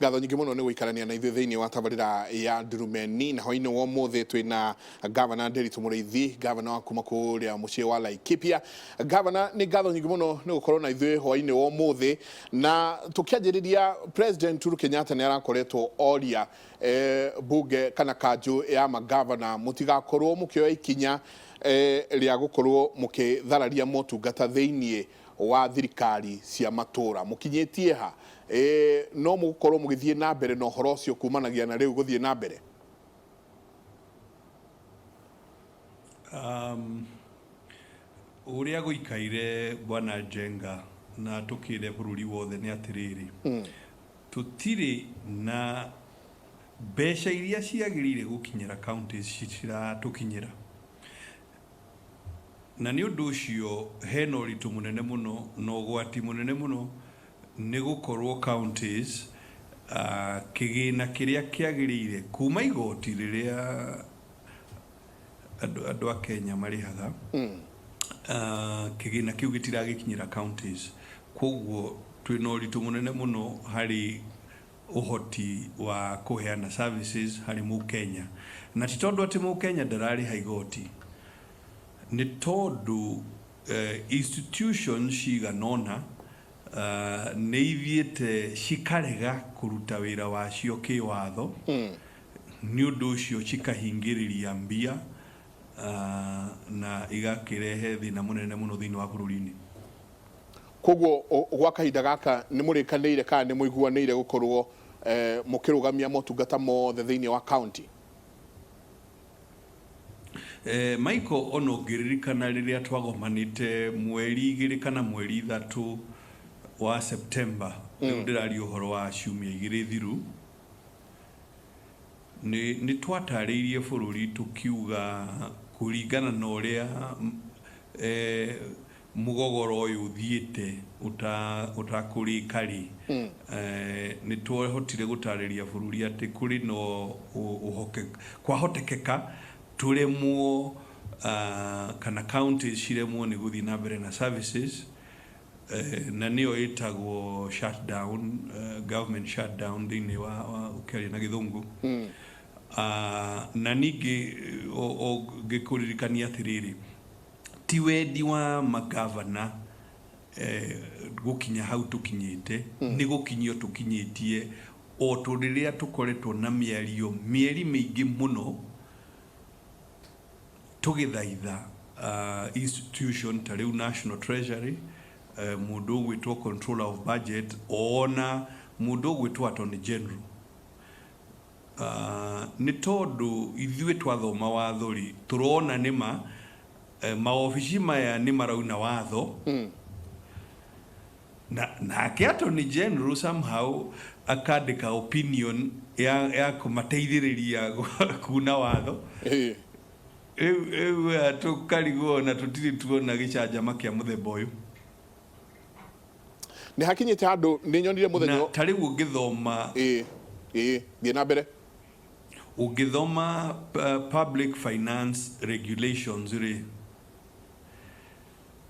ngatho nyingi muno ni guikarania na ithuĩ thĩinĩ wa tabarĩra ya Ndurumeni na hwainĩ wa ũmũthĩ twĩna Gavana Nderitu Mũrĩithi, Gavana wa kuma kũrĩa mũciĩ wa Laikipia. Gavana, nĩ ngatho nyingi muno nĩ gũkorwo na ithuĩ hwainĩ wa ũmũthĩ, na tũkĩanjĩrĩria President Uhuru Kenyatta nĩ arakoretwo oria bunge kana kanjũ ya magavana mũtigakorwo mũkĩoya ikinya rĩa gũkorwo mũkĩthararia motungata thĩinĩ wa thirikari cia matũra. Mũkinyĩtie ha no mũgũkorwo mũgĩthiĩ na mbere na ũhoro ũcio kumanagia na rĩu gũthiĩ na mbere? Ũrĩa gũikaire Bwana Njenga na tũkĩre bũrũri wothe nĩ atĩrĩrĩ, tũtirĩ na mbeca iria ciagĩrĩire gũkinyĩra counties ciratũkinyĩra, na nĩ ũndũ ũcio hena ũritũ mũnene mũno na ũgwati mũnene mũno nĩ gũkorwo counties kĩgĩna kĩrĩa kĩagĩrĩire kuma igoti rĩrĩa andũ a Kenya marĩhaga, kĩgĩna kĩu gĩtiragĩkinyĩra counties. Koguo twĩna ũritũ mũnene mũno harĩ ũhoti wa kũheana services harĩ Mũkenya, na ti tondũ atĩ Mũkenya ndararĩha igoti, nĩ tondũ institutions ciganona nĩ ithiĩte cikarega kũruta wĩra wacio kĩwatho, nĩ ũndũ ũcio cikahingĩrĩria mbia na igakĩrehe thĩna mũnene mũno thĩinĩ wa bũrũri-inĩ. Koguo gwa kahinda gaka nĩ mũrĩkanĩire kana nĩ mũiguanĩire gũkorwo mũkĩrũgamia motungata mothe thĩinĩ wa county? Michael, ono ngĩririkana rĩrĩa twagomanĩte mweri 2 kana mweri 3 wa September, rĩu ndĩraria ũhoro wa ciumia 2 thiru, nĩ twatarĩirie bũrũri tũkiuga kũringana na ũrĩa mũgogoro ũyũ ũthiĩte ũtakũrĩka-rĩ, nĩ twahotire gũtarĩria bũrũri atĩ kũrĩ no kwahotekeka turemwo kana counties ciremwo nĩ gũthiĩ na mbere na services, na nĩyo ĩtagwo shutdown, government shutdown thĩinĩ wa ũkĩaria na gĩthũngũ. Na ningĩ ngĩkũririkania atĩrĩrĩ, ti wendi wa magavana gũkinya hau tũkinyĩte, nĩ gũkinyio tũkinyĩtie o rĩrĩa tũkoretwo na mĩario mĩeri mĩingĩ mũno tũgĩthaitha institution ta rĩu National Treasury, mũndũ ũgwĩtwo Controller of Budget, ona mũndũ ũgwĩtwo Attorney General, nĩ tondũ ithuĩ twathoma watho-rĩ tũrona nĩma maobici maya nĩ marauna watho, nake Attorney General somehow akandĩka opinion ya kũmateithĩrĩria kuna watho. Tũkarigwo na tũtirĩ tuona gĩcanjama kĩa mũthemba ũyũ. Nĩ hakinyĩte handũ nĩ nyonire mũthenya ta rĩu ũngĩthoma thiĩ na mbere ũngĩthoma public finance regulations rĩ,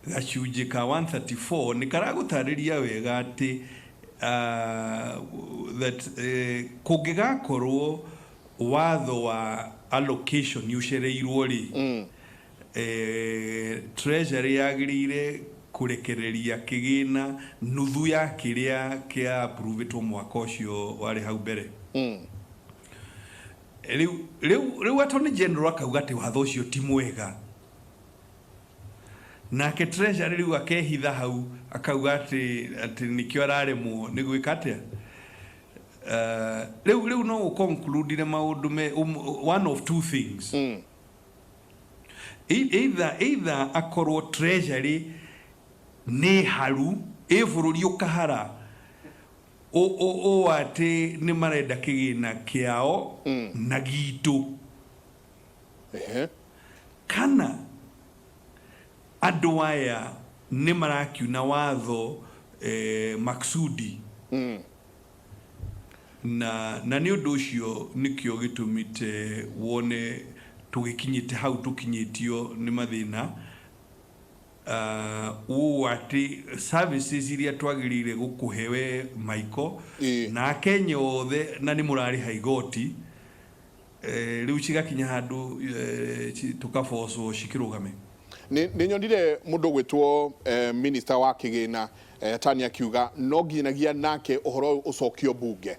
gacunjĩ ka 134 nĩ karagũtarĩria wega atĩ that kũngĩgakorwo watho wa allocation ucereirwo rĩ, Treasury yagĩrĩire kũrekereria kĩgĩna nuthu ya kĩrĩa kĩa approvetwo mwaka ũcio warĩ hau mbere. Rĩu Attorney General akauga atĩ watho ũcio ti mwega, nake Treasury rĩu akehitha hau akauga atĩ nĩkĩo araremwo nĩ gwĩka atĩa. Rĩu no ũconclude maũndũ one of two things. Either akorwo Treasury nĩ haru bũrũri ũkahara atĩ nĩ marenda kĩgĩna kĩao na gitũ, kana andũ aya nĩ marakiuna watho maksudi, na nĩ ũndũ ũcio nĩkĩo gĩtũmĩte wone tũgĩkinyĩte hau tũkinyĩtio nĩ mathĩna ati services iria twagirire gukuhewe maiko na Kenya othe na ni murari haigoti riu cigakinya handu tukabocwo cikirugame. Nĩ nyonire mũndũ gwĩtwo minister wa kĩgĩna Tania akiuga no nginagia nake ũhoro ũcokio bunge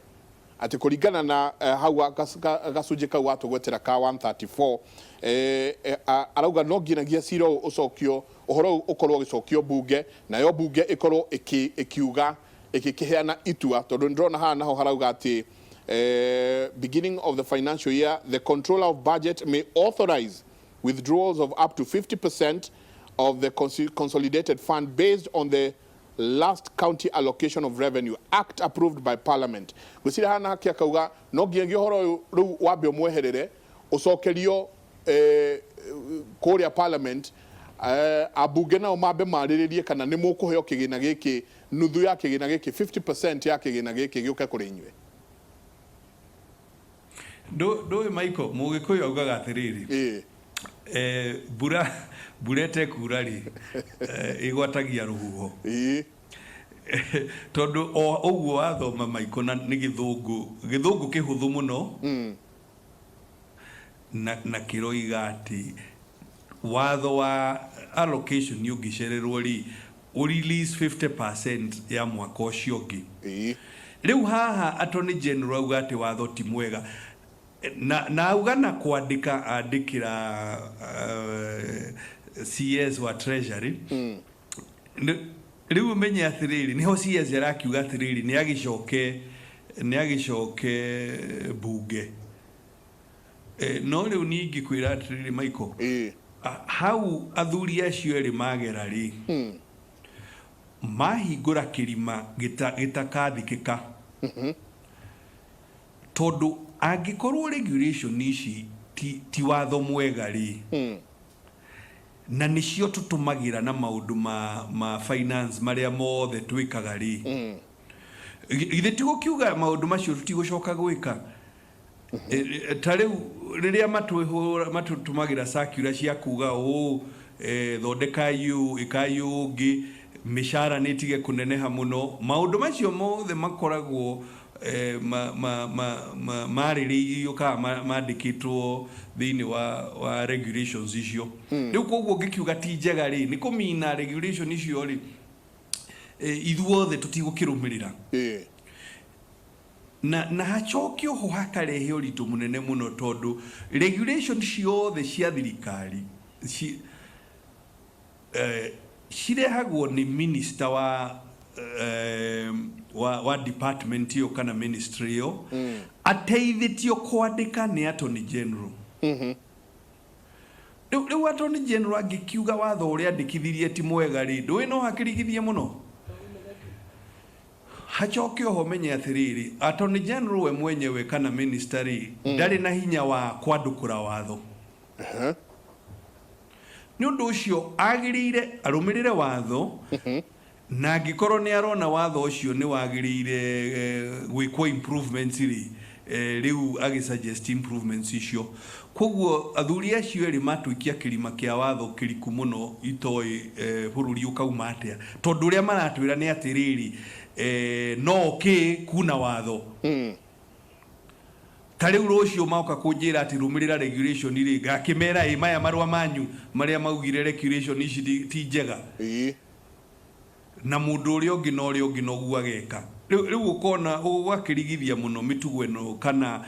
atĩ kũringana na hau gacunjĩ kau watũgwetera ka 134 arauga no nginagia cira ũcokio ũhoro ũkorwo ũgĩcokio bunge nayo bunge ĩkorwo ĩkiuga ĩkĩheana itua tondũ ndĩrona haha naho harauga atĩ beginning of the financial year the controller of budget may authorize withdrawals of up to 50% of the consolidated fund based on the last county allocation of revenue act approved by parliament. Gwĩciria hana haki akauga no nginya ũhoro rĩu wambe mweherere ũcokerio kũrĩa parliament abunge nao mambe marĩrĩrie kana nĩ mũkũheo kĩgĩna gĩkĩ nuthu ya kĩgĩna gĩkĩ 50% ya kĩgĩna gĩkĩ gĩũke kũrĩ inyuĩ. Ndũĩ Michael Mũgĩkũyũ augaga atĩrĩrĩ burete kurari igwatagia ruhuho tondu oguo wathoma Michael na ni githungu kihuthu muno na kiroiga ati watho wa allocation yugicererwo ri release 50% ya mwaka ucio ungi riu haha attorney general auga ati watho ti mwega na auga na kuandika andikira CS wa treasury riu menye athiriri niho CS yarakiuga athiriri ni agicoke bunge no riu ningi kwira athiriri Michael hau athuri acio eri magera ri mahingura kirima gitakathikika tondu angikorwo regulation ici ti watho mwega ri na nicio tutumagira na maundu ma finance maria mothe twikaga ri ithe tigukiuga maundu macio tutigucoka gwika tariu riria matutumagira circular cia kuga thondeka ikayu ngi mishara nitige kuneneha muno maundu macio mothe makoragwo marĩrĩirio kana mandĩkĩtwo thĩinĩ wa regulations icio rĩu koguo ngĩkiuga ti njega rĩ nĩ kũmina regulation icio rĩ ithuothe tũtigũkĩrũmĩrĩra na hacokio ho hakarehe ũritũ mũnene mũno tondũ regulation ciothe cia thirikari cirehagwo nĩ minister wa department yo kana ministry yo ateithĩtio kwandĩka nĩ attorney general rĩu attorney general angĩkiuga watho ũrĩa andĩkithirie ti mwega rĩ ndũĩ no hakĩrigithie mũno hacokio ho menye atĩrĩrĩ attorney general we mwenyewe kana minister rĩ ndarĩ na hinya wa kwandũkũra watho nĩ ũndũ ũcio agĩrĩire arũmĩrĩre watho na angĩkorwo nĩ arona watho ũcio nĩ wagĩrĩire gwĩkwo improvements rĩu agĩsuggest improvements icio koguo athuri acio erĩ matuikia kĩrima kĩa watho kĩriku mũno itoĩ bũrũri ũkauma atĩa tondũ ũrĩa maratwĩra nĩ atĩrĩrĩ no kuna watho tarĩu rũciũ maoka kũnjĩra atĩ rũmĩrĩra regulation rĩ ngakĩmera maya marũa manyu marĩa maugire regulation ici ti njega na mundu uri ungi no uri ungi no guageka riu ukona ugakirigithia muno mitugo eno kana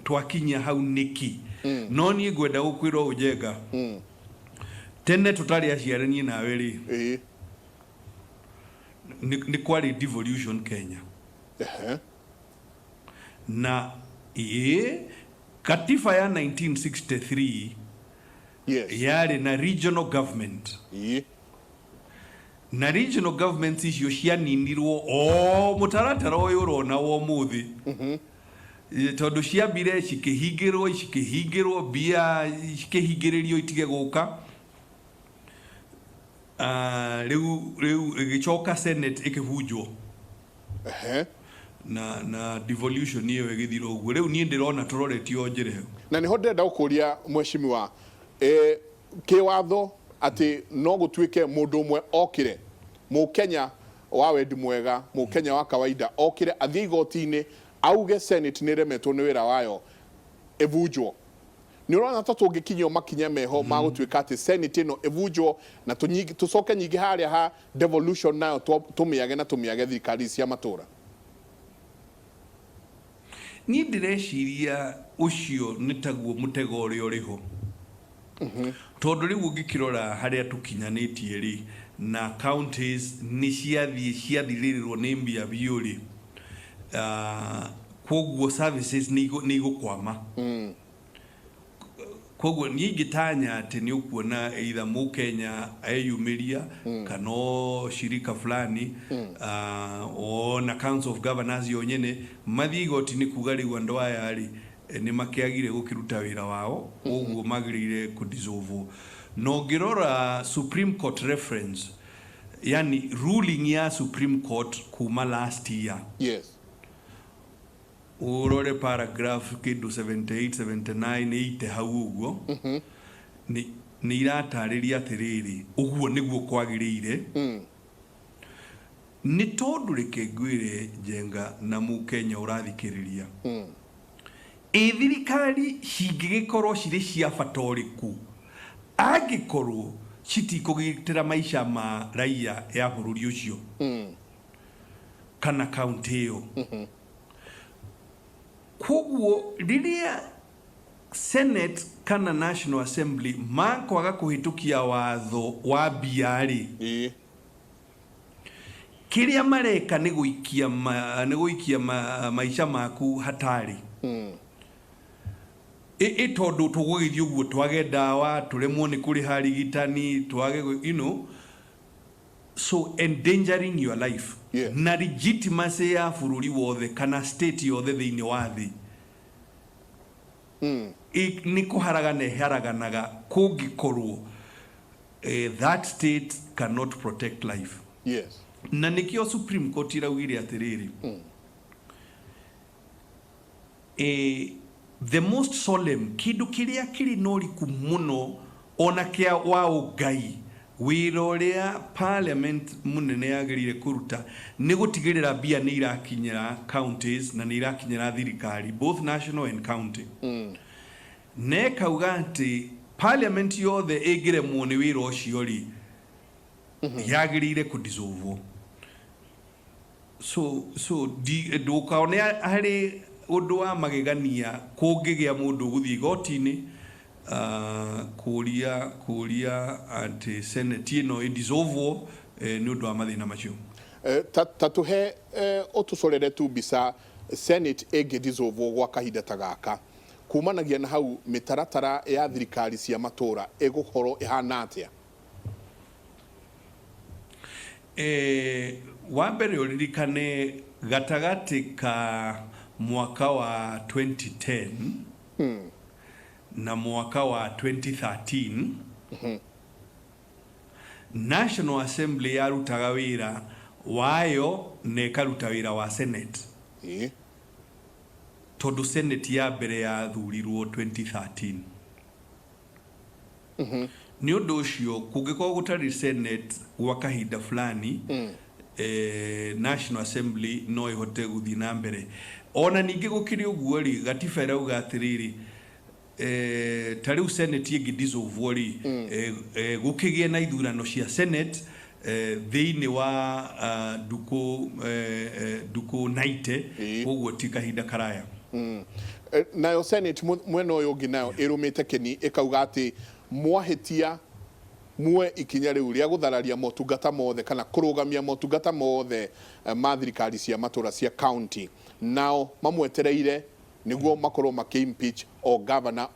twakinya hau niki no ni ngwenda gukwira ujenga tene tutari aciarani nawe ri ni kwari devolution Kenya na katiba ya 1963 yari na regional government na regional governments icio cianinirwo mutaratara uyu urona wo muthi tondu ciambire cikihingirwo bia cikihingiririo itige guka riu igicoka senate ikihunjwo na devolution iyo igithira uguo riu nie ndirona turoretio njire na niho ndenda ukuria mheshimiwa kiwatho ati no gutwike mundu mwe okire mu Kenya wa wendi mwega mu Kenya wa kawaida okire athii gotini auge Senate ni remetwo ni wira wayo evujwo ni urona ta tungikinyio makinya meho magutwika ati Senate no evujwo na tucoke nyingi haria ha devolution nayo tumiage na tumiage thirikari cia matura. Ni ndireciria ucio nitaguo mutego uri uriho tondu riu ungikirora haria tukinyanitie ri na counties ni ciathirirwo ni mbia biuri koguo services ni igukwama koguo ni ingitanya ati ni ukuona either mu Kenya eyumiria kana shirika fulani ona Council of Governors yonyene mathigoti ni kugariwa andu aya ari ni makiagire gukiruta wira wao koguo magirire kudissolve no girora Supreme Court reference yani ruling ya Supreme Court kuma last year. Yes. Urore paragraph kidu 78 79 80 hau uguo ni iratariria atiriri uguo niguo kwagirire ni tondu reke ngwire Njenga na mu Kenya urathikiriria thirikari cingigikorwo ciri cia batoriku angikorwo citikugitira maisha ma raia ya bururi ucio kana county yo koguo riria Senate kana National Assembly makwaga kuhitukia watho wa biari kiria mareka ni guikia maisha maku hatari tondu tugugithio guo twage dawa turemwo ni kuri harigitani twage so endangering your life. Yeah. Na legitimacy ya bururi wothe kana state yothe thiini wa thi ni kuharaganaga kungikorwo that state cannot protect life. Yes. Na nikio Supreme Court iraugire atiriri the most solemn kindu kiria kiri noriku muno ona kia wa ugai wira uria parliament munene yagirire kuruta ni gutigirira bia ni irakinyira counties na ni irakinyira thirikari both national and county ne kauga ati parliament yothe igire muone wira ucio ri yagirire kudissolve so do kaone hari undu wa magegania kungigia mundu guthii gotini kuria ati Senate ino idissolve ni undu wa mathina macio tatuhe utucorere tu bisa Senate dissolve gwa kahinda tagaka kumanagia na hau mitaratara ya thirikari cia matura igukorwo ihana atia wa mbere uririkane gatagati ka mwaka wa 2010 na mwaka wa 2013 National Assembly yarutaga wira wayo ne karuta wira wa Senate tondu Senate ya mbere ya thurirwo 2013 ni undu ucio kungikorwo gutari Senate gwa kahinda fulani National Assembly no ihote guthii na mbere ona ningi gukiri uguo ri gatiba irauga atiriri tariu Senate igi dissolve ri gukigie na ithurano cia Senate thiini wa duko 90 uguo ti kahinda karaya nayo Senate mwena uyu ngi nayo irumite keni ikauga ati mwahitia mwe ikinya riu ria guthararia motungata mothe kana kurugamia motungata mothe ma thirikari cia matura cia county nao mamwetereire niguo makorwo maki-impeach o governor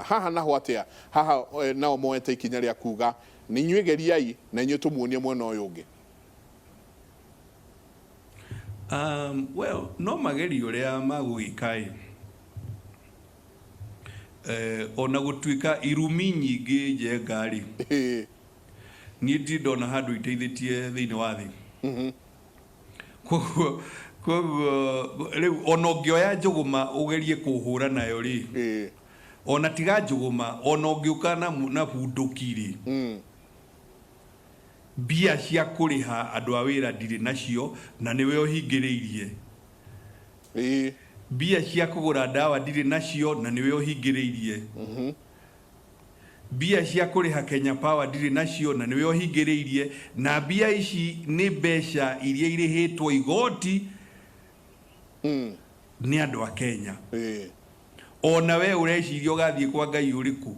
haha naho atia haha nao moete ikinya ria kuga ni nyuigeriai na inyu tumuonie mwena uyu ungi well no mageri uria magugikai ona gutuika irumi nyingi Njengari ni ndona handu iteithitie thiini wa thi koguo riu ona ngioya njuguma ugerie kuhura nayo ri ona tiga njuguma ona ungiuka na bundukiri bia cia kuriha andu a wira ndiri nacio na niwe uhingiriirie bia cia kugura dawa ndiri nacio na niwe uhingiriirie bia cia kuriha Kenya Power ndiri nacio na niwe uhingiriirie na bia ici ni mbeca iria irihitwo igoti ni andu a Kenya ona we ureciria ugathie kwa Ngai uriku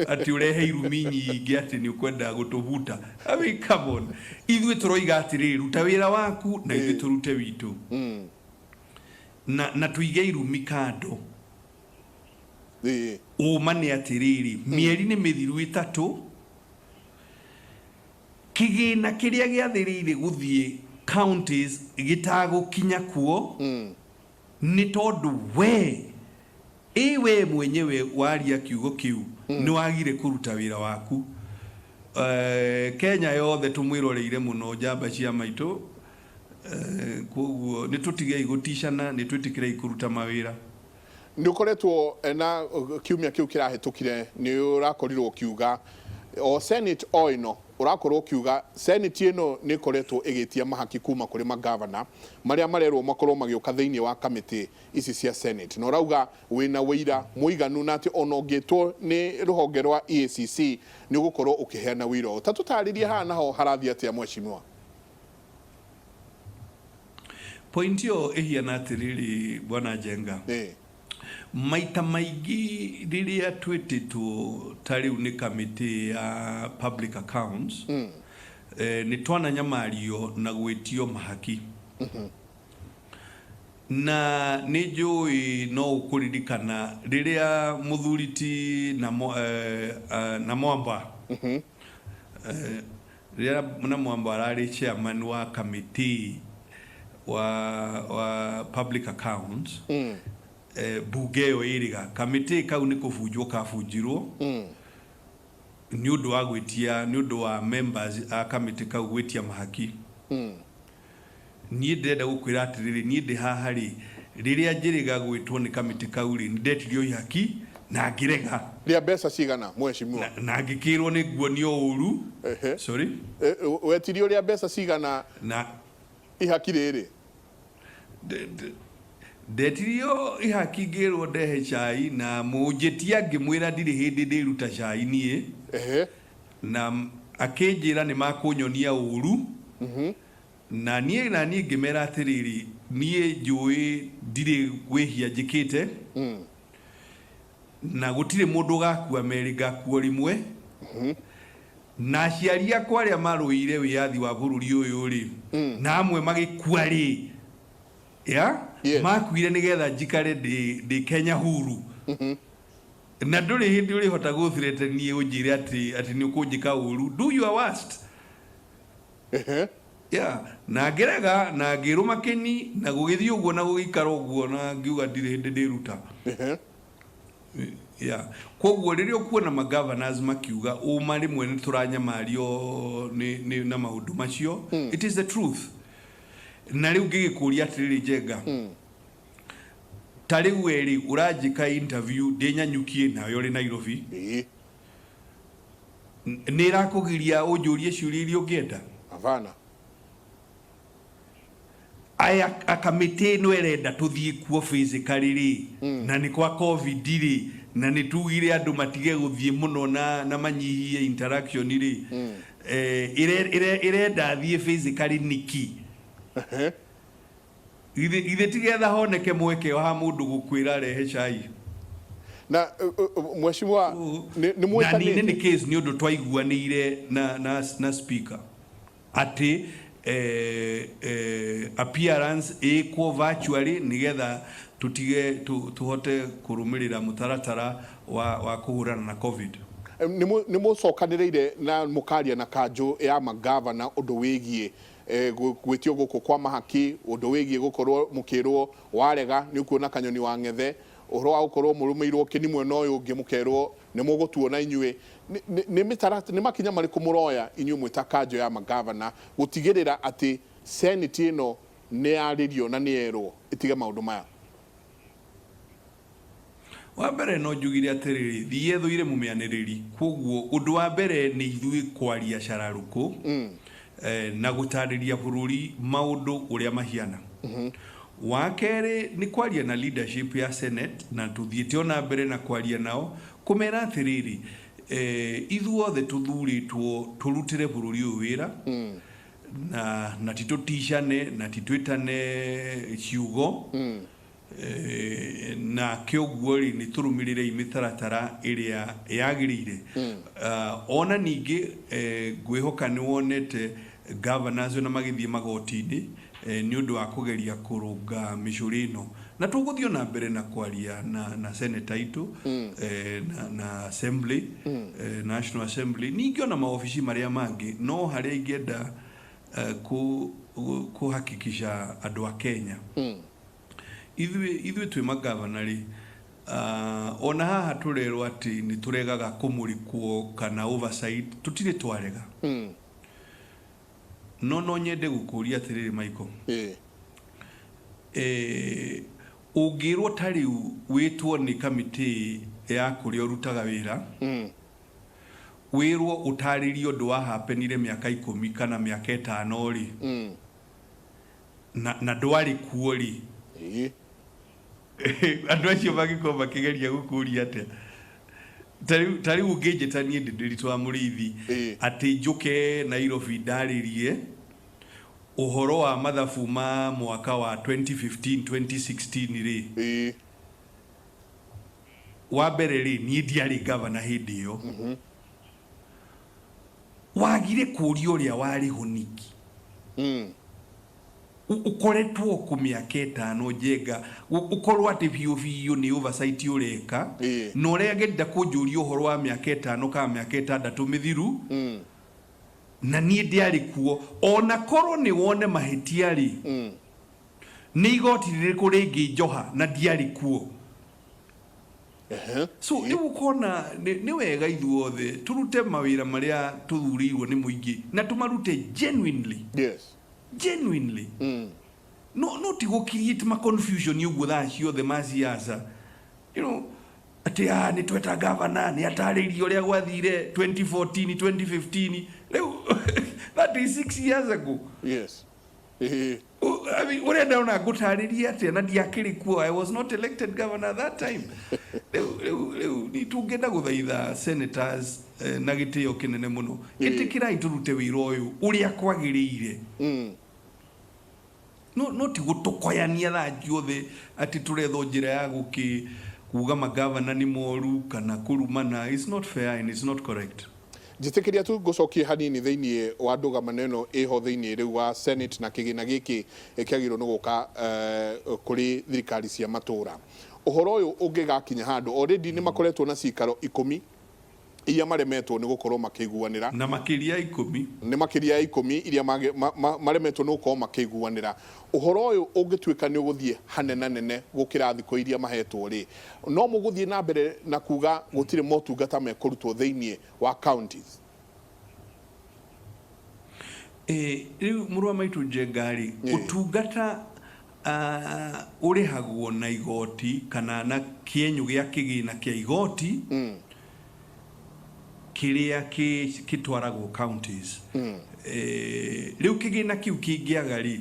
ati urehe irumi nyingi ati ni ukwenda gutubuta. I mean, come on, ithuĩ turoiga atiriri ruta wira waku na ithuĩ turute witu na tuige irumi kando uma ni atiriri mieri ni mithiru itatu kigina kiria giathirire guthie counties gitagukinya kuo ni tondu we iwe mwenyewe waria kiugo kiu ni wagire kuruta wira waku. Kenya yothe tumwiroreire muno njamba cia maitu koguo ni tutige igutishana ni twitikire ikuruta mawira. Ni ukoretwo na kiumia kiu kirahetukire ni urakorirwo kiuga o Senate oino urakorwo kiuga Senate ino ni koretwo igitia mahaki kuma kuri magavana maria marerwo makorwo magioka thiini wa committee ici cia Senate no rauga wina wira muiganu na ati onongitwo ni ruhonge rwa EACC ni gukorwo ukiheana wira tatutaririe hana ho harathia atia mweshimiwa. Point yo ihiana atiriri bwana Jenga maita maigi riria twititwo tariu ni committee ya public accounts ni twana nyamario na gwitio mahaki na ni njui no ukuririkana riria muthuriti na Mwamba riria na Mwamba arari chairman wa committee wa public accounts bugeo iriga committee kau ni kufujwo kafujirwo ni undu wa gwitia ni undu wa members a committee kau gwitia mahaki ni ndenda gukwira atiriri ni ndi haha ri riria njiriga gwitwo ni committee kau ri ndetirio ihaki na ngirega ria mbeca cigana mweshimiwa na ngikirwo ni guonio uru sorry wetirio ria mbeca cigana na ihaki riri ndetirio ihaki ngirwo ndehe chai na munjitia ngimwira ndiri hindi ndiruta chai nie na akinjira ni makunyonia uru na nie ngimera atiriri nie njui ndiri gwihia njikite na gutire mundu gakua meri gakua rimwe na aciaria kwa aria maruire wiathi wa bururi uyu ri na amwe magikua ri makuire nigetha njikare ndi Kenya huru na nduri hindi uri hota guthirete nie unjire ati ni ukunjika uru do your worst na ngerega na ngiruma keni na gugithio uguo na gugikara uguo na ngiuga ndire hindi ndiruta koguo riria ukuona magovernors makiuga uma rimwe ni turanyamario ni na maundu macio it is the truth na riu ngigikuria atiriri Jenga tari weri urajika interview ndinyanyukie nayo ri Nairobi ni rakugiria unjurie ciuria iria ungienda avana aya akamite no erenda tuthie kuo physically ri na ni kwa covid ri na ni tugire andu matige guthie muno na manyihie interaction ri irenda thie physically niki ithe tigetha honeke mweke wa mundu gukwira rehe chai na mweshimiwa ni mwekane ni case ni undu twaiguanire na speaker ati appearance eko virtually nigetha tutige tuhote kurumirira mutaratara wa kuhurana na covid ni mucokaniriire na mukaria na kanjo ya magavana undu wigie gwitio guku kwa mahaki undu wigie gukorwo mukirwo warega ni ukuona kanyoni wa ngethe uhoro wa gukorwo murumirwo kini mwena uyu ungi mukerwo ni mugutuona inyue ni mitarata ni makinya mariku muroya inyue mwita kanjo ya magavana gutigirira ati senate ino ni aririo na ni erwo itige maundu maya wa mbere no njugire atiriri thiethuire mumianiriri koguo undu wa mbere ni ithui kwaria cararuku na gutariria bururi maundu uria mahiana wa kere ni kwaria na leadership ya Senate na tuthiete ona mbere na kwaria nao kumera atiriri ithuothe tuthuritwo turutire bururi uyu wira na titutishane na titwitane ciugo na kioguo ri ni turumirire imitaratara iria yagirire ona ningi ngwihoka ni wonete governors na magithie magotini ni undu wa kugeria kurunga micurino na tuguthio na mbere na kwaria na senator itu na assembly national assembly ningi ona maofici maria mangi no haria ingenda kuhakikisha andu a Kenya ithui twi magavana ri ona haha turerwo ati ni turegaga kumurikwo kana oversight tutire twarega no nyende gukuria atiriri Michael ungirwo tari witwo ni committee ya kuria urutaga wira wirwo utaririo ndu wa happenire miaka 10 kana miaka 5 ri na ndwari kuori andu acio magiko makigeria gukuria ate tari unginjitanie ndiritwa wa murithi ati njuke Nairobi ndaririe uhoro wa mathabu ma mwaka wa 2015 2016 ri wa mbere ri ni ndiari governor hindi yo wagire kuria uria wari honiki ukoretwo ku miaka 5 njenga ukorwo ati biu ni oversight ureka no uria ngenda kunjuria uhoro wa miaka 5 ka miaka 6 mithiru na nie ndiari kuo ona korwo ni wone mahitia ri ni igoti ririku ringi njoha na ndiari kuo so ni ukona ni wega ithuothe turute mawira maria tuthurirwo ni muingi na tumarute genuinely no ti go create ma confusion yugo tha ciothe maciaca ati ni tweta governor ni ataririo uria gwathire 2014 2015 leo that is 6 years ago I mean, what I don't know, good idea. I was not elected governor at that time. Need to get out the senators. Nagite yokinene muno. Etikira iturute wiroyo. Uria kwagirire. No ti gutokoyania tha juothe ati turetho njira ya kuga magavana ni moru kana kurumana. It's not fair and it's not correct. Jitekeria tu gucokie hanini thiini wa nduga maneno iho thiini riu wa Senate na kigina giki kiagiro no guka kuri thirikari cia matura uhoro uyu ungigakinya handu already ni makoretwo na cikaro 10 iria maremetwo ni gukorwo makiguanira na makiria 10 ni makiria 10 iria maremetwo no gukorwo makiguanira uhoro uyu ungitwika ni uguthie hanena nene gukira thiko iria mahetwo ri no muguthie na mbere na kuga gutire motungata mekurutwo thiini wa counties riu murwa maitu njengari utungata urihagwo na igoti kana na kienyu gia kigina kia igoti kiria kitwaragwo counties riu kigina kiu kingiagari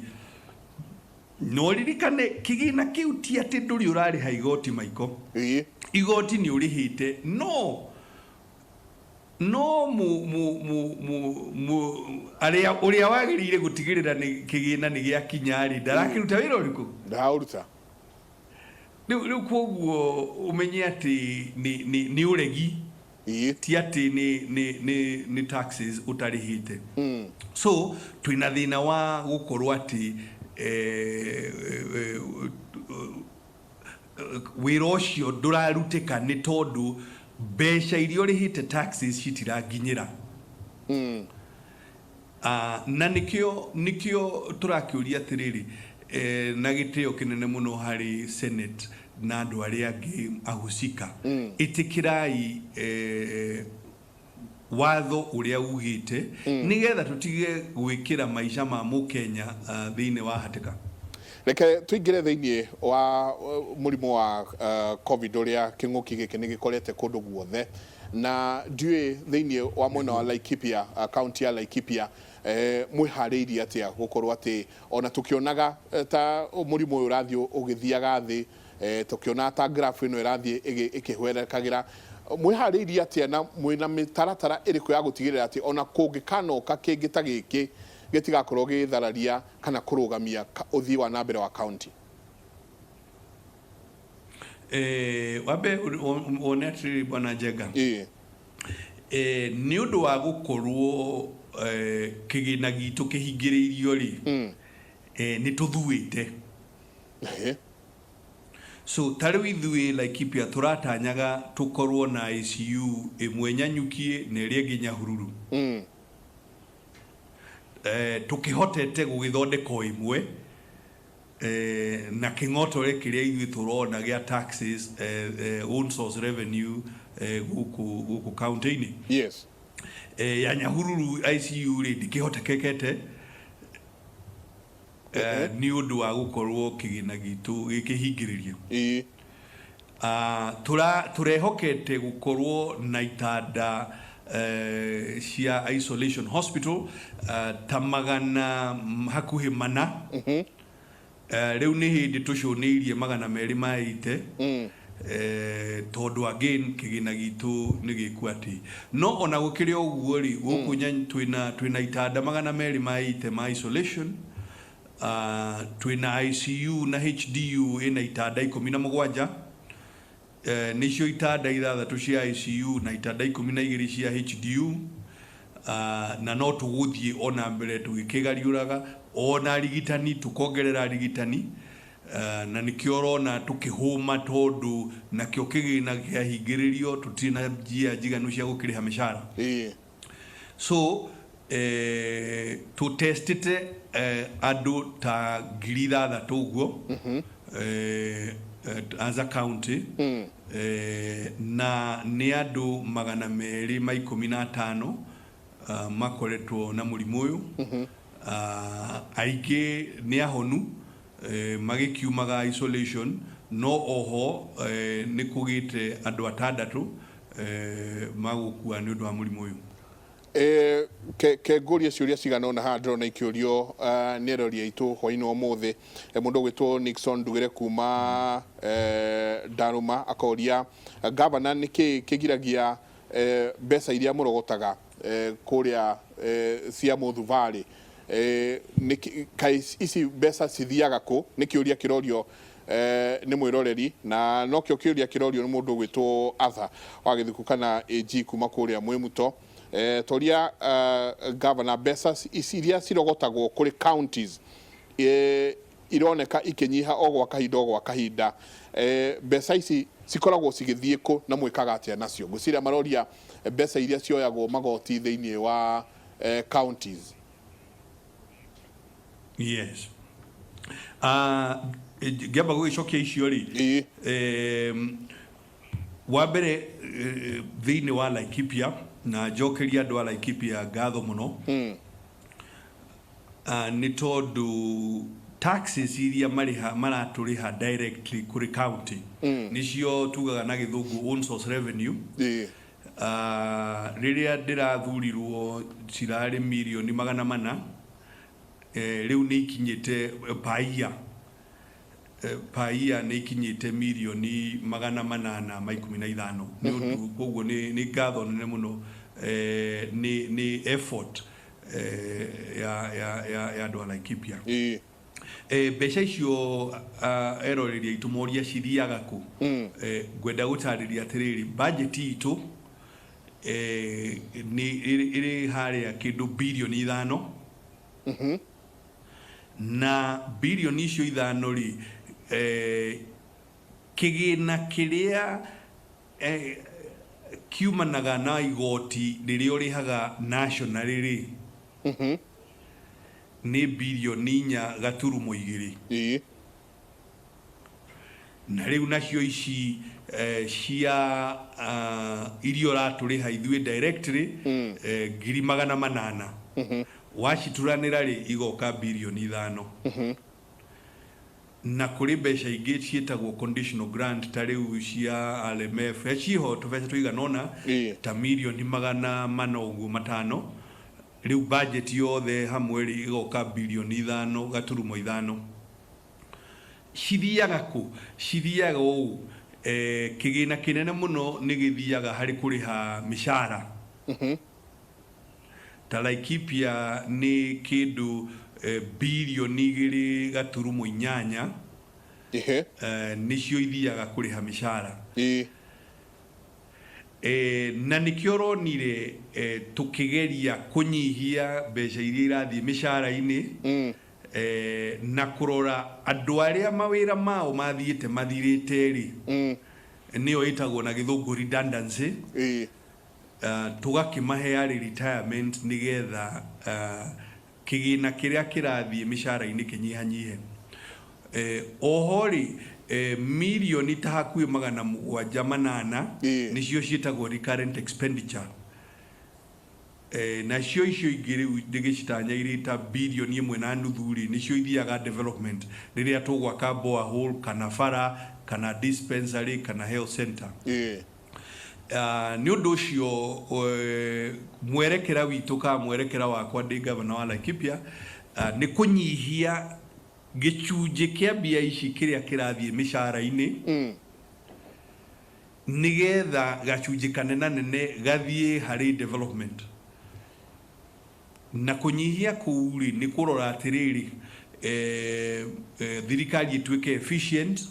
no ririkane kigina kiu ti ati nduri urari ha igoti maiko igoti ni urihite no aria uria wagirire gutigirira ni kigina ni gia kinyari ndarakiruta wira uriku ndauruta riu koguo umenye ati ni uregi ti ati ni taxes utarihite so twina thina wa gukorwo ati wira ucio nduraruteka ni tondu besha iria urihite taxes citiraginyira na nikio turakiuria atiriri na gitio kinene muno hari Senate na andu aria angi agucika itikirai watho uria ugite nigetha tutige gwikira maisha ma mukenya thiine wa hatika reke tuingire thiini wa murimo wa covid uria king'uki giki ni gikorete kundu guothe na ndiui thiini wa mwena wa Laikipia county ya Laikipia mwihariirie atia gukorwo ati ona tukionaga ta murimo uyu urathii ugithiaga thi tukiona ta graph ino irathii ikihwerekagira mwihariirie atia na mwina mitaratara iriku ya gutigirira ati ona kungikanoka kingi ta giki gitigakorwo githararia kana kurugamia uthii wa nambere wa county. Wabe onetri bwana Njega ni undu wa gukorwo kigina gitu kihingiriirio ri ni tuthuite so tariu ithui Laikipia turatanyaga tukorwo na ICU imwe nyanyukie na iria nginya Hururu tukihotete gugithondeko imwe na king'otore kiria ithui turona gia taxes own source revenue guku county-ini yes ya Nyahururu ICU ri ndikihotekekete ni undu wa gukorwo kigina gitu gikihingiririo turehokete gukorwo na itanda cia isolation hospital tamagana hakuhi mana riu ni hindi tucuniirie magana meri maite tondu again kigina gitu ni gikwati no ona gukiri oguo ri gukunya twina itanda magana meri maite ma isolation twina ICU na HDU ina itanda 17 nicio itanda ithathatu cia ICU na itanda 12 cia HDU na no tuguthie ona mbere tugikigariuraga ona arigitani tukongerera arigitani na nikio rona tukihuma tondu nakio kigina kiahingiririo tutina njia njiganu cia gukiriha mishara so to testite andu ta 6,000 uguo as a county na ni andu 215 makoretwo na murimu uyu aige ni ahonu magikiumaga isolation no oho ni kugite andu 6 magukua ni undu wa murimu uyu ke nguria ciuria cigana ona ha ndrona ikiurio ni eroria itu hwaini umuthi mundu gwitwo Nixon Ndugire kuma Daruma akoria governor ni kigiragia mbeca iria murogotaga kuria cia Muthuvari ni isi mbeca cithiaga ku ni kiuria kirorio ni mwiroreri na no kio kiuria kirorio ni mundu gwitwo Arthur wa githuku kana AG kuma kuria Mwimuto toria governor mbeca iria cirogotagwo kuri counties ironeka ikinyiha ogwa kahinda mbeca ici cikoragwo cigithie ku na mwikaga atia nacio guciria maroria mbeca iria cioyagwo magoti thiini wa counties. Yes gaba gugicokia icio ri wa mbere thiini wa Laikipia na jokeria andu a Laikipia ngatho muno ni tondu taxes iria maraturiha directly kuri county nicio tugaga na githungu own source revenue riria ndirathurirwo cirari milioni 400 riu ni ikinyite paia ni ikinyite milioni 815 ni undu koguo ni ngatho nene muno ni effort ya andu a Laikipia mbeca icio eroreria itu moria cithiaga ku ngwenda gutariria atiriri budget itu ni iri haria kindu bilioni 5 na bilioni icio 5 ri kigina kiria kiumanaga na igoti riria urihaga national ri ni bilioni 4 gaturumo 2 na riu nacio ici cia irio raturiha ithui directly 800,000 wacituranira ri igoka bilioni 5 na kuri mbeca ingĩ ciĩtagwo conditional grant ta rĩu cia RMF ciho tũbeca tũiganona ta mirioni 400 ũguo 5 rĩu budget yothe hamwe igoka bilioni 5.5 cithiaga ũũ kĩgĩna kĩnene mũno nĩ gĩthiaga harĩ kũrĩha mĩcara ta Laikipia nĩ kĩndũ bilioni 2.8 nĩcio ithiaga kũrĩha mĩcara na nĩkĩo ronire tũkĩgeria kũnyihia mbeca iria irathiĩ mĩcara-inĩ na kũrora andũ arĩa mawĩra mao mathiĩte mathirĩte rĩ nĩyo ĩtagwo na gĩthũngũ redundancy tũgakĩmahe arĩ retirement nĩgetha kĩgĩna kĩrĩa kĩrathiĩ mĩcara-inĩ kĩnyihanyihe oho rĩ mirioni ta hakuhĩ 700 nĩcio ciĩtagwo recurrent expenditure nacio icio ingĩ rĩu ndĩgĩcitanya irĩ ta bilioni 1.5 rĩ nĩcio ithiaga development rĩrĩa tũgwaka borehole kana bara kana dispensary kana health center nĩ ũndũ ũcio mwerekera witũ ka mwerekera wakwa ndĩ governor wa Laikipia nĩ kũnyihia gĩcunjĩ kĩa mbia ici kĩrĩa kĩrathiĩ mĩcara-inĩ nĩgetha gacunjĩ kanenanene gathiĩ harĩ development na kũnyihia kũu rĩ nĩ kũrora atĩrĩrĩ thirikari ĩtuĩke efficient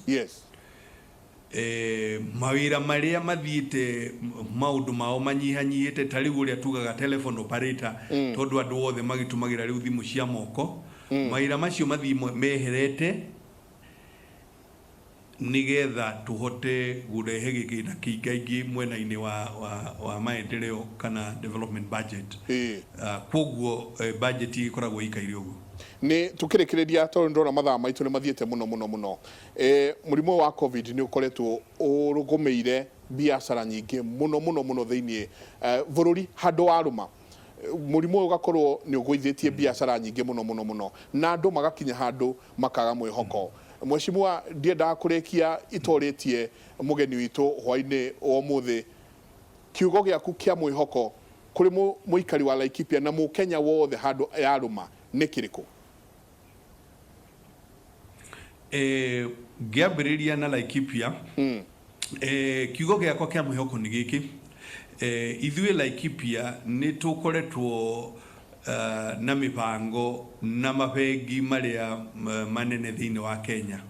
mawĩra marĩa mathiĩte maũndũ mao manyihanyihĩte ta rĩu ũrĩa tugaga telephone operator tondũ andũ othe magĩtũmagĩra rĩu thimũ cia moko mawĩra macio mathiĩ meherete nĩgetha tũhote gũrehe gĩkĩna kĩingaingĩ mwena-inĩ wa maendeleo kana development budget kwoguo budget ĩkoragwo ĩikaire ũguo nĩ tũkĩrĩkĩrĩria tondũ ndona mathaa maitũ nĩ mathiĩte mũno mũrimũ wa covid nĩ ũkoretwo ũrũgũmĩire biacara nyingĩ mũno thĩinĩ bũrũri handũ warũma mũrimũ ũgakorwo nĩ ũgũithĩtie biacara nyingĩ mũno na andũ magakinya handũ makaga mwĩhoko Mheshimiwa ndiendaga kũrĩkia itorĩtie mũgeni witũ hwainĩ ũmũthĩ kiugo gĩaku kĩa mwĩhoko kũrĩ mũikari wa Laikipia na mũkenya wothe handũ yarũma nĩ kĩrĩkũ ngĩambĩrĩria na Laikipia kiugo gĩakwa kĩa mwĩhoko nĩ gĩkĩ ithuĩ Laikipia nĩ tũkoretwo na mipango na mabengi marĩa manene thĩinĩ wa Kenya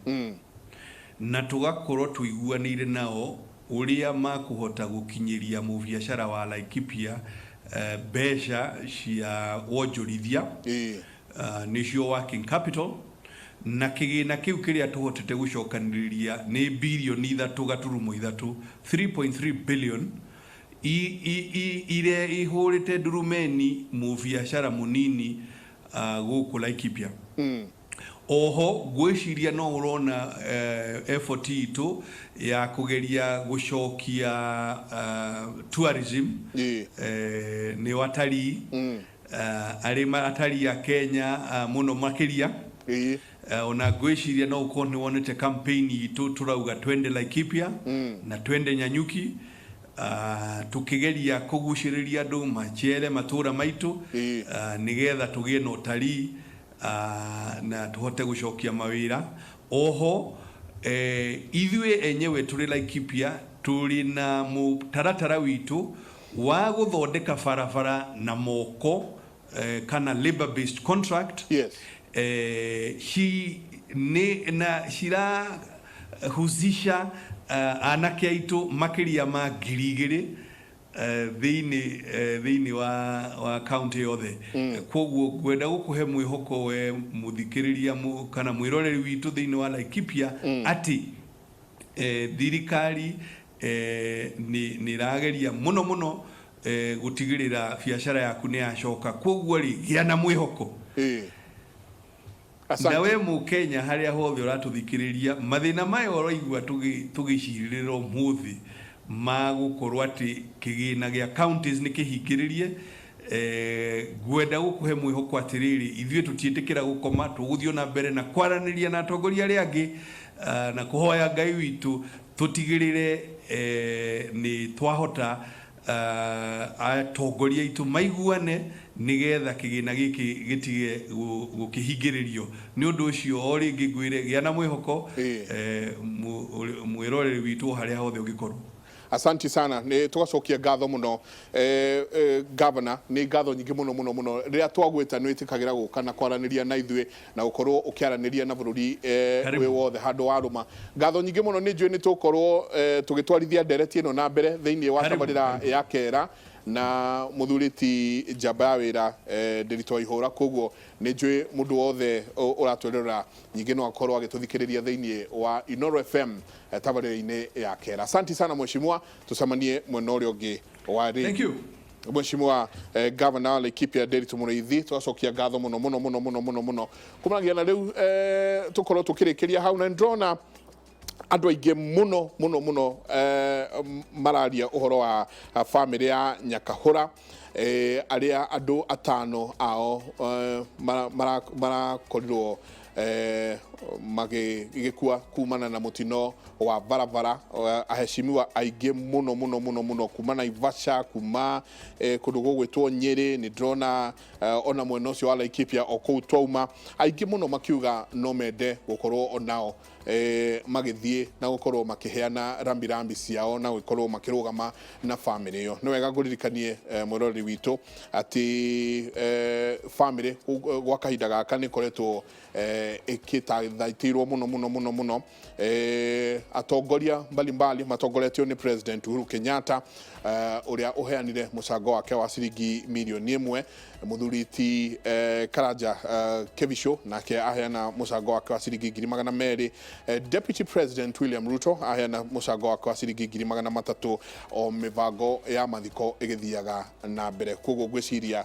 na tugakorwo tuiguanĩire nao ũrĩa makũhota gũkinyĩria mũbiacara wa Laikipia mbeca cia wonjorithia nĩcio working capital na kĩgĩna kĩu kĩrĩa tũhotete gũcokanĩrĩria nĩ bilioni 3.3 3.3 billion ire ihũrĩte ndurumeni mũbiacara mũnini gũkũ Laikipia oho gwĩciria no ũrona effort itũ ya kũgeria gũcokia tourism nĩ watalii arĩ atalii a Kenya mũno makĩria ona gwĩciria no ũkorwo nĩ wonete campaign itũ tũrauga twende Laikipia na twende Nyanyuki tukigeria kugucĩrĩria andũ machere matũra maitũ nigetha tũgĩe na ũtalii na tuhote gũcokia mawĩra oho ithuĩ enyewe tũrĩ Laikipia tũrĩ na mũtaratara witũ wa gũthondeka barabara na moko kana labor based contract cirahusisha anake aitũ makĩria ma 2,000 thĩinĩ wa county yothe kwoguo ngwenda gũkũhe mwĩhoko we mũthikĩrĩria kana mwĩroreri witũ thĩinĩ wa Laikipia atĩ thirikari nĩ ĩrageria mũno gũtigĩrĩra biacara yaku nĩ yacoka kwoguo rĩ gĩa na mwĩhoko na we mũkenya harĩa hothe ũratũthikĩrĩria mathĩna maya ũraigua tũgĩcirĩrĩra ũmũthĩ ma gũkorwo atĩ kĩgĩna gĩa counties nĩ kĩhingĩrĩrie gwenda gukuhe mwihoko atiriri ithue tutiitikira gukoma tuguthio na mbere na kwaraniria na atongoria aria angi na kuhoya Ngai witu tutigirire ni twahota atongoria itu maiguane nigetha kigina giki gitige gukihingiririo ni undu ucio ori ngigwire gia na mwihoko mwiroreri witu haria hothe ugikorwo. Asanti sana ni tugacokia ngatho muno governor ni ngatho nyingi muno riria twagweta ni itikagira guka na kwaraniria na ithue na gukorwo ukiaraniria na bururi we wothe handu waruma ngatho nyingi muno ni njui ni tukorwo tugitwarithia ndereti ino na mbere thiini wa tabarira ya kera na muthuriti njamba ya wira Nderitu Waihura koguo ni njui mundu wothe uratwerera nyingi no akorwo agituthikiriria thiini wa Inooro FM tabarira-ini ya kera. Asante sana mheshimiwa, tusamanie mwena uria ungi wa ri. Thank you mheshimiwa governor Laikipia Nderitu Mũrĩithi, twacokia ngatho muno kumanagia na riu tukorwo tukirikiria hau na ndrona andu aingi muno mararia uhoro wa family ya Nyakahura aria andu atano ao marakorirwo magigikua kumana na mutino wa barabara aheshimiwa aingi muno kuma Naivasha kuma kundu gugwitwo Nyeri ni drona ona mwena ucio wa Laikipia o kou twauma aingi muno makiuga no mende gukorwo onao magithie na gukorwo makiheana rambirambi ciao na gukorwo makirugama na family iyo. No wega nguririkanie mwirori witu ati family gwa kahinda gaka ni koretwo ikithaithirwo muno atongoria mbalimbali matongoretio ni President Uhuru Kenyatta uria uheanire mucango wake wa ciringi milioni 1 muthuriti Karanja Kevisho nake aheana mucango wake wa ciringi 200,000 Deputy President William Ruto aheana mucango wake wa ciringi 300,000 o mivango ya mathiko igithiaga na mbere koguo gwiciria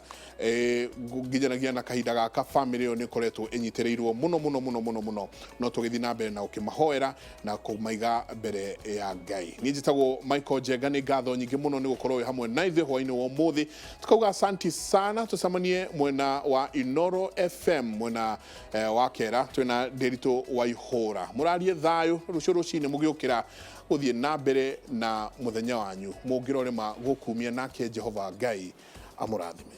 nginyanagia na kahinda gaka family yo ni koretwo inyitirirwo muno no tugithi na mbere na ukimahoera na kumaiga mbere ya Ngai. Ni njitagwo Michael Njenga, ni ngatho nyingi muno ni gukorwo hamwe na ithe hwaini wa muthi tukauga asanti sana. Tusamanie mwena wa Inooro FM mwena wa kera twina Nderitu Waihura murarie thayo rucini mugiukira guthie na mbere na muthenya wanyu mungirorema gukumia nake Jehova Ngai amurathime.